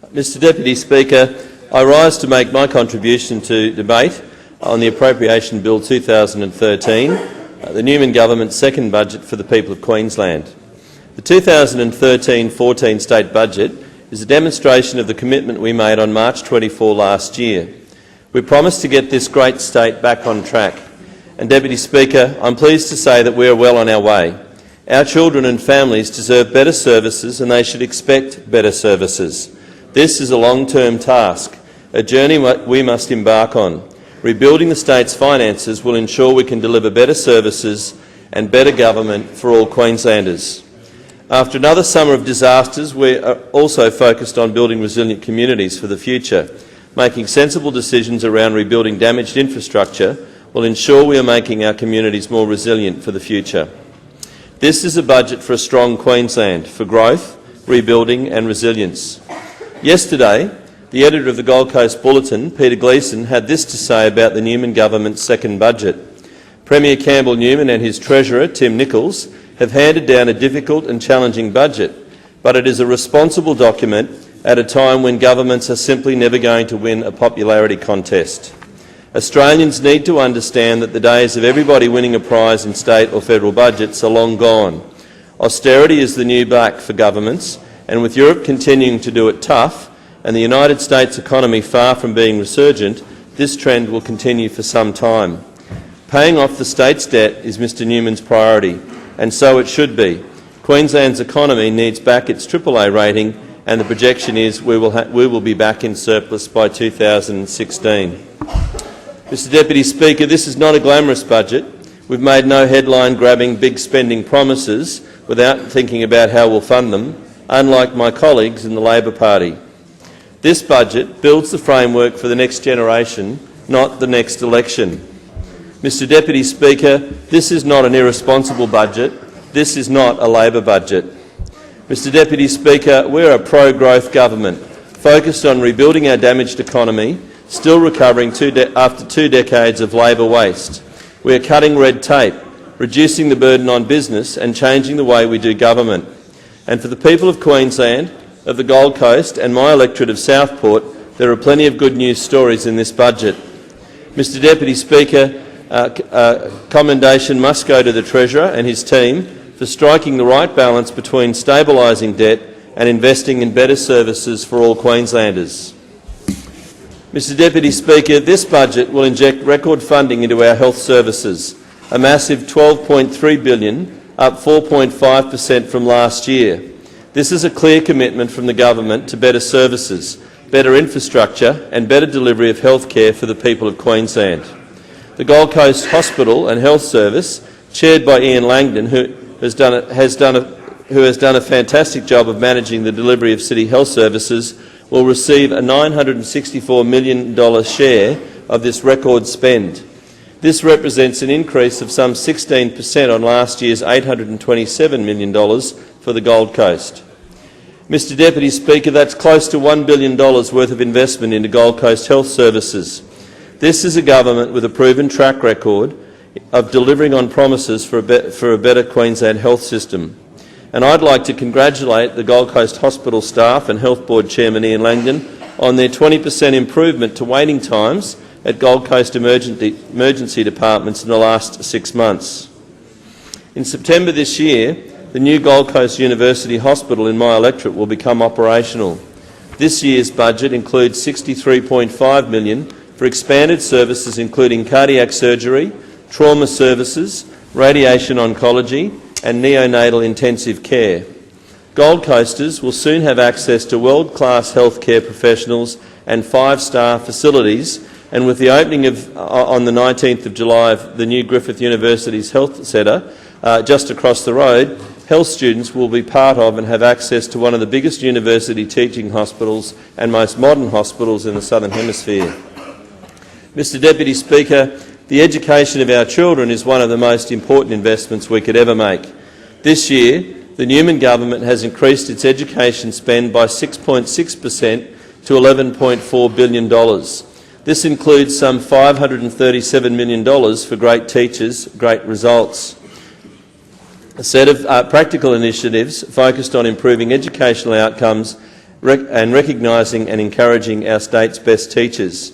Mr Deputy Speaker, I rise to make my contribution to debate on the Appropriation Bill 2013, the Newman Government's second budget for the people of Queensland. The 2013-14 state budget is a demonstration of the commitment we made on March 24 last year. We promised to get this great state back on track. And Deputy Speaker, I'm pleased to say that we are well on our way. Our children and families deserve better services and they should expect better services. This is a long-term task, a journey we must embark on. Rebuilding the state's finances will ensure we can deliver better services and better government for all Queenslanders. After another summer of disasters, we are also focused on building resilient communities for the future. Making sensible decisions around rebuilding damaged infrastructure will ensure we are making our communities more resilient for the future. This is a budget for a strong Queensland, for growth, rebuilding and resilience. Yesterday, the editor of the Gold Coast Bulletin, Peter Gleeson, had this to say about the Newman Government's second budget. Premier Campbell Newman and his Treasurer, Tim Nicholls, have handed down a difficult and challenging budget, but it is a responsible document at a time when governments are simply never going to win a popularity contest. Australians need to understand that the days of everybody winning a prize in state or federal budgets are long gone. Austerity is the new black for governments, and with Europe continuing to do it tough and the United States economy far from being resurgent, this trend will continue for some time. Paying off the state's debt is Mr Newman's priority, and so it should be. Queensland's economy needs back its AAA rating, and the projection is we will be back in surplus by 2016. Mr Deputy Speaker, this is not a glamorous budget. We've made no headline-grabbing, big spending promises without thinking about how we'll fund them, unlike my colleagues in the Labor Party. This budget builds the framework for the next generation, not the next election. Mr Deputy Speaker, this is not an irresponsible budget. This is not a Labor budget. Mr Deputy Speaker, we're a pro-growth government, focused on rebuilding our damaged economy, still recovering after 2 decades of Labor waste. We are cutting red tape, reducing the burden on business and changing the way we do government. And for the people of Queensland, of the Gold Coast and my electorate of Southport, there are plenty of good news stories in this budget. Mr Deputy Speaker, commendation must go to the Treasurer and his team for striking the right balance between stabilising debt and investing in better services for all Queenslanders. Mr Deputy Speaker, this budget will inject record funding into our health services, a massive $12.3 billion, up 4.5% from last year. This is a clear commitment from the government to better services, better infrastructure and better delivery of health care for the people of Queensland. The Gold Coast Hospital and Health Service, chaired by Ian Langdon, who has done a fantastic job of managing the delivery of city health services, will receive a $964 million share of this record spend. This represents an increase of some 16% on last year's $827 million for the Gold Coast. Mr Deputy Speaker, that's close to $1 billion worth of investment into Gold Coast health services. This is a government with a proven track record of delivering on promises for a better Queensland health system. And I'd like to congratulate the Gold Coast Hospital staff and Health Board Chairman Ian Langdon on their 20% improvement to waiting times at Gold Coast emergency departments in the last 6 months. In September this year, the new Gold Coast University Hospital in my electorate will become operational. This year's budget includes $63.5 million for expanded services including cardiac surgery, trauma services, radiation oncology and neonatal intensive care. Gold Coasters will soon have access to world-class healthcare professionals and 5-star facilities, and with the opening on the 19th of July of the new Griffith University's Health Centre just across the road, health students will be part of and have access to one of the biggest university teaching hospitals and most modern hospitals in the Southern Hemisphere. Mr Deputy Speaker, the education of our children is one of the most important investments we could ever make. This year, the Newman Government has increased its education spend by 6.6% to $11.4 billion. This includes some $537 million for great teachers, great results. A set of practical initiatives focused on improving educational outcomes and recognising and encouraging our state's best teachers.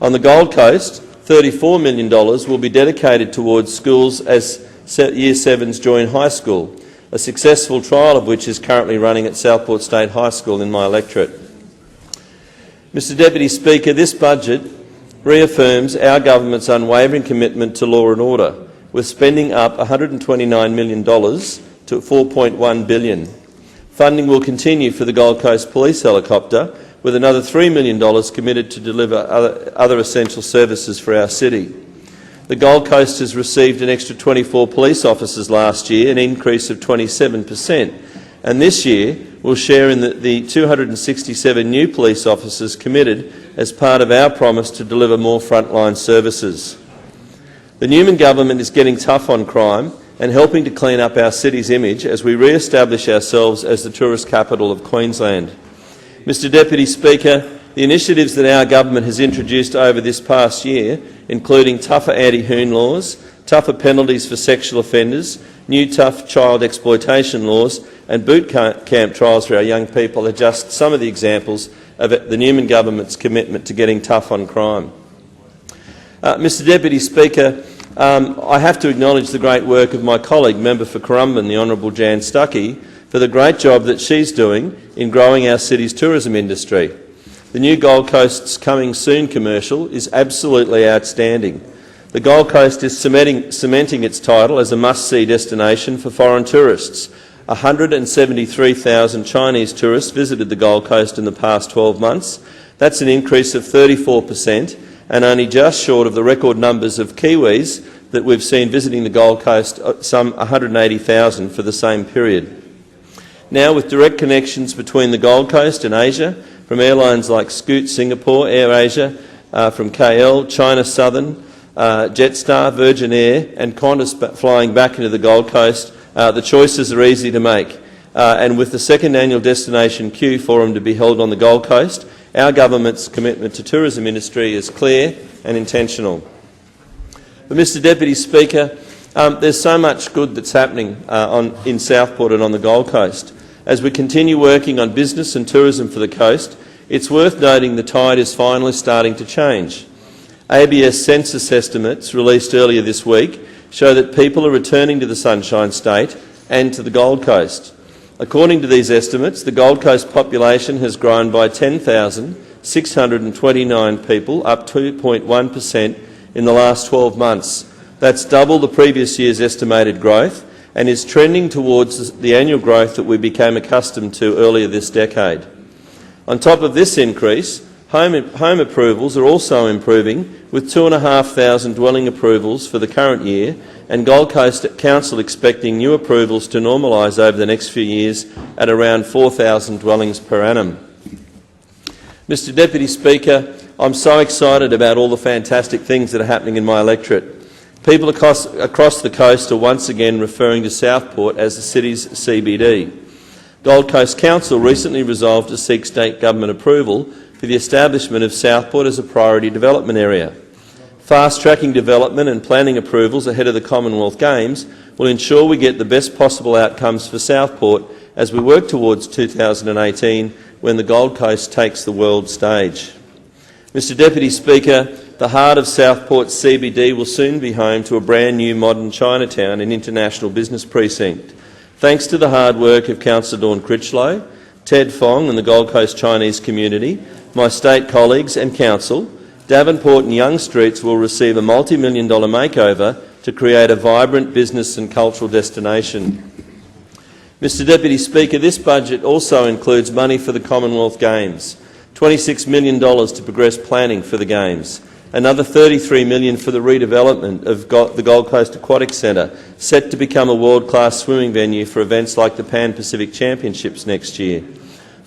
On the Gold Coast, $34 million will be dedicated towards schools as Year 7s join high school, a successful trial of which is currently running at Southport State High School in my electorate. Mr Deputy Speaker, this budget reaffirms our government's unwavering commitment to law and order, with spending up $129 million to $4.1 billion. Funding will continue for the Gold Coast Police helicopter, with another $3 million committed to deliver other essential services for our city. The Gold Coast has received an extra 24 police officers last year, an increase of 27%, and this year will share in the 267 new police officers committed as part of our promise to deliver more frontline services. The Newman government is getting tough on crime and helping to clean up our city's image as we re-establish ourselves as the tourist capital of Queensland. Mr Deputy Speaker, the initiatives that our government has introduced over this past year, including tougher anti-hoon laws, tougher penalties for sexual offenders, new tough child exploitation laws and boot camp trials for our young people, are just some of the examples of the Newman government's commitment to getting tough on crime. Mr Deputy Speaker, I have to acknowledge the great work of my colleague, Member for Currumbin, the Honourable Jan Stuckey, for the great job that she's doing in growing our city's tourism industry. The new Gold Coast's Coming Soon commercial is absolutely outstanding. The Gold Coast is cementing its title as a must-see destination for foreign tourists. 173,000 Chinese tourists visited the Gold Coast in the past 12 months. That's an increase of 34%, and only just short of the record numbers of Kiwis that we've seen visiting the Gold Coast, some 180,000 for the same period. Now, with direct connections between the Gold Coast and Asia, from airlines like Scoot Singapore, AirAsia, from KL, China Southern, Jetstar, Virgin Air and Qantas flying back into the Gold Coast, the choices are easy to make. And with the second annual Destination Q Forum to be held on the Gold Coast, our government's commitment to tourism industry is clear and intentional. But Mr Deputy Speaker, there's so much good that's happening in Southport and on the Gold Coast. As we continue working on business and tourism for the coast, it's worth noting the tide is finally starting to change. ABS census estimates released earlier this week show that people are returning to the Sunshine State and to the Gold Coast. According to these estimates, the Gold Coast population has grown by 10,629 people, up 2.1% in the last 12 months. That's double the previous year's estimated growth and is trending towards the annual growth that we became accustomed to earlier this decade. On top of this increase, home approvals are also improving, with 2,500 dwelling approvals for the current year, and Gold Coast Council expecting new approvals to normalise over the next few years at around 4,000 dwellings per annum. Mr Deputy Speaker, I'm so excited about all the fantastic things that are happening in my electorate. People across the coast are once again referring to Southport as the city's CBD. Gold Coast Council recently resolved to seek state government approval for the establishment of Southport as a priority development area. Fast-tracking development and planning approvals ahead of the Commonwealth Games will ensure we get the best possible outcomes for Southport as we work towards 2018, when the Gold Coast takes the world stage. Mr Deputy Speaker, the heart of Southport's CBD will soon be home to a brand new modern Chinatown and international business precinct. Thanks to the hard work of Councillor Dawn Critchlow, Ted Fong and the Gold Coast Chinese community, my state colleagues and council, Davenport and Young Streets will receive a multi-million-dollar makeover to create a vibrant business and cultural destination. Mr Deputy Speaker, this budget also includes money for the Commonwealth Games, $26 million to progress planning for the Games, another $33 million for the redevelopment of the Gold Coast Aquatic Centre, set to become a world-class swimming venue for events like the Pan-Pacific Championships next year.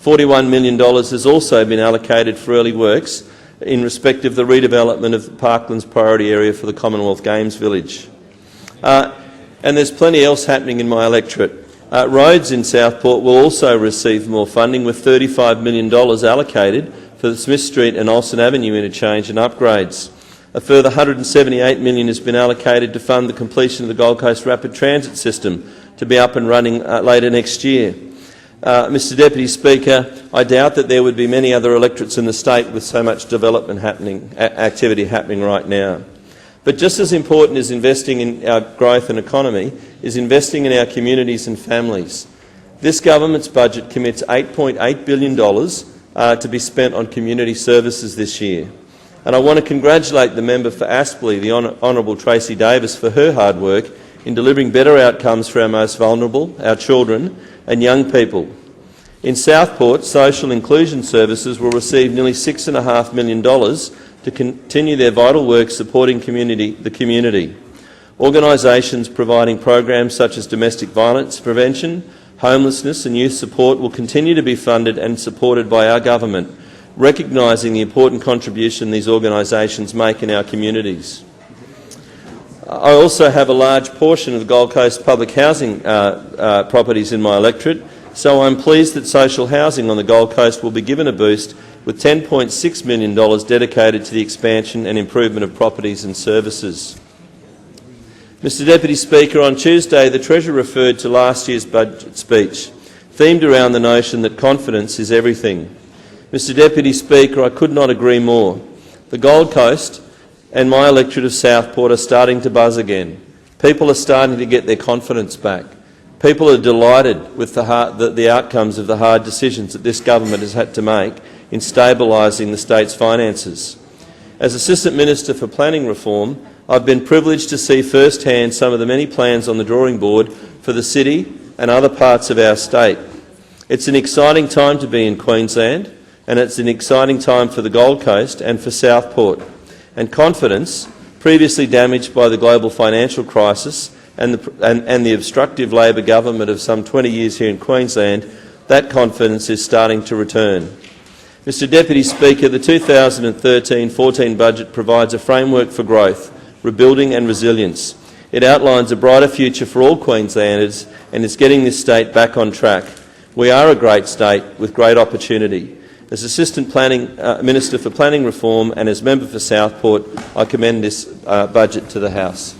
$41 million has also been allocated for early works in respect of the redevelopment of the Parklands priority area for the Commonwealth Games Village. And there's plenty else happening in my electorate. Roads in Southport will also receive more funding, with $35 million allocated for the Smith Street and Olsen Avenue interchange and upgrades. A further $178 million has been allocated to fund the completion of the Gold Coast Rapid Transit System to be up and running later next year. Mr Deputy Speaker, I doubt that there would be many other electorates in the state with so much development activity happening right now. But just as important as investing in our growth and economy is investing in our communities and families. This government's budget commits $8.8 billion to be spent on community services this year. And I want to congratulate the member for Aspley, the Honourable Tracy Davis, for her hard work in delivering better outcomes for our most vulnerable, our children and young people. In Southport, social inclusion services will receive nearly $6.5 million to continue their vital work supporting the community. Organisations providing programs such as domestic violence prevention, homelessness and youth support will continue to be funded and supported by our government, recognising the important contribution these organisations make in our communities. I also have a large portion of the Gold Coast public housing properties in my electorate, so I'm pleased that social housing on the Gold Coast will be given a boost with $10.6 million dedicated to the expansion and improvement of properties and services. Mr Deputy Speaker, on Tuesday the Treasurer referred to last year's budget speech, themed around the notion that confidence is everything. Mr Deputy Speaker, I could not agree more. The Gold Coast and my electorate of Southport are starting to buzz again. People are starting to get their confidence back. People are delighted with the outcomes of the hard decisions that this government has had to make in stabilising the state's finances. As Assistant Minister for Planning Reform, I've been privileged to see firsthand some of the many plans on the drawing board for the city and other parts of our state. It's an exciting time to be in Queensland, and it's an exciting time for the Gold Coast and for Southport. And confidence, previously damaged by the global financial crisis and the obstructive Labor government of some 20 years here in Queensland, that confidence is starting to return. Mr Deputy Speaker, the 2013-14 budget provides a framework for growth, rebuilding and resilience. It outlines a brighter future for all Queenslanders and is getting this state back on track. We are a great state with great opportunity. As Assistant Minister for Planning Reform and as Member for Southport, I commend this budget to the House.